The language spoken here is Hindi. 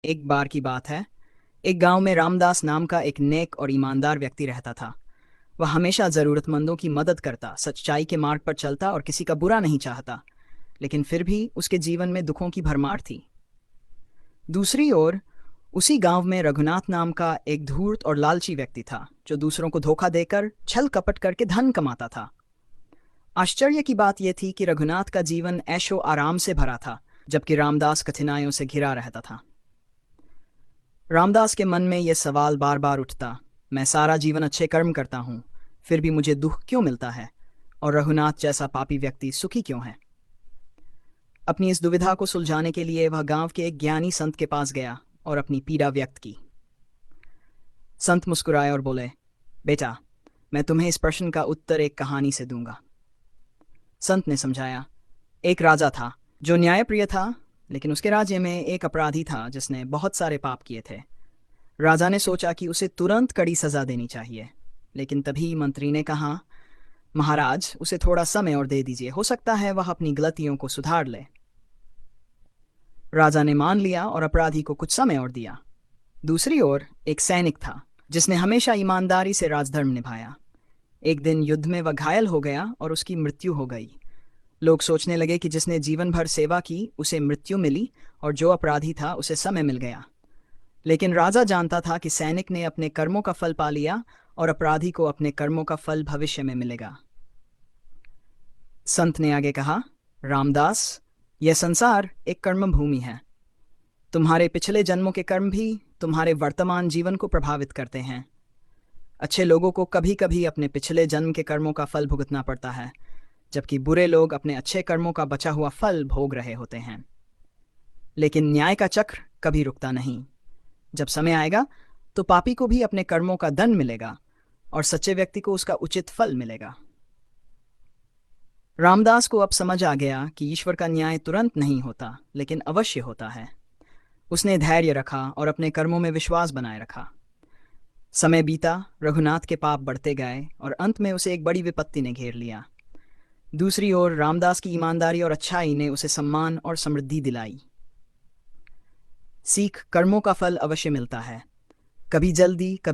एक बार की बात है। एक गांव में रामदास नाम का एक नेक और ईमानदार व्यक्ति रहता था। वह हमेशा जरूरतमंदों की मदद करता, सच्चाई के मार्ग पर चलता और किसी का बुरा नहीं चाहता। लेकिन फिर भी उसके जीवन में दुखों की भरमार थी। दूसरी ओर उसी गांव में रघुनाथ नाम का एक धूर्त और लालची व्यक्ति था, जो दूसरों को धोखा देकर छल कपट करके धन कमाता था। आश्चर्य की बात यह थी कि रघुनाथ का जीवन ऐशो आराम से भरा था, जबकि रामदास कठिनाइयों से घिरा रहता था। रामदास के मन में यह सवाल बार बार उठता, मैं सारा जीवन अच्छे कर्म करता हूँ, फिर भी मुझे दुख क्यों मिलता है? और रघुनाथ जैसा पापी व्यक्ति सुखी क्यों है? अपनी इस दुविधा को सुलझाने के लिए वह गांव के एक ज्ञानी संत के पास गया और अपनी पीड़ा व्यक्त की। संत मुस्कुराए और बोले, बेटा, मैं तुम्हें इस प्रश्न का उत्तर एक कहानी से दूंगा। संत ने समझाया, एक राजा था जो न्यायप्रिय था, लेकिन उसके राज्य में एक अपराधी था जिसने बहुत सारे पाप किए थे। राजा ने सोचा कि उसे तुरंत कड़ी सजा देनी चाहिए, लेकिन तभी मंत्री ने कहा, महाराज, उसे थोड़ा समय और दे दीजिए, हो सकता है वह अपनी गलतियों को सुधार ले। राजा ने मान लिया और अपराधी को कुछ समय और दिया। दूसरी ओर एक सैनिक था जिसने हमेशा ईमानदारी से राजधर्म निभाया। एक दिन युद्ध में वह घायल हो गया और उसकी मृत्यु हो गई। लोग सोचने लगे कि जिसने जीवन भर सेवा की उसे मृत्यु मिली, और जो अपराधी था उसे समय मिल गया। लेकिन राजा जानता था कि सैनिक ने अपने कर्मों का फल पा लिया और अपराधी को अपने कर्मों का फल भविष्य में मिलेगा। संत ने आगे कहा, रामदास, यह संसार एक कर्म भूमि है। तुम्हारे पिछले जन्मों के कर्म भी तुम्हारे वर्तमान जीवन को प्रभावित करते हैं। अच्छे लोगों को कभी कभी अपने पिछले जन्म के कर्मों का फल भुगतना पड़ता है, जबकि बुरे लोग अपने अच्छे कर्मों का बचा हुआ फल भोग रहे होते हैं। लेकिन न्याय का चक्र कभी रुकता नहीं। जब समय आएगा तो पापी को भी अपने कर्मों का दंड मिलेगा और सच्चे व्यक्ति को उसका उचित फल मिलेगा। रामदास को अब समझ आ गया कि ईश्वर का न्याय तुरंत नहीं होता, लेकिन अवश्य होता है। उसने धैर्य रखा और अपने कर्मों में विश्वास बनाए रखा। समय बीता, रघुनाथ के पाप बढ़ते गए और अंत में उसे एक बड़ी विपत्ति ने घेर लिया। दूसरी ओर रामदास की ईमानदारी और अच्छाई ने उसे सम्मान और समृद्धि दिलाई। सीख, कर्मों का फल अवश्य मिलता है, कभी जल्दी, कभी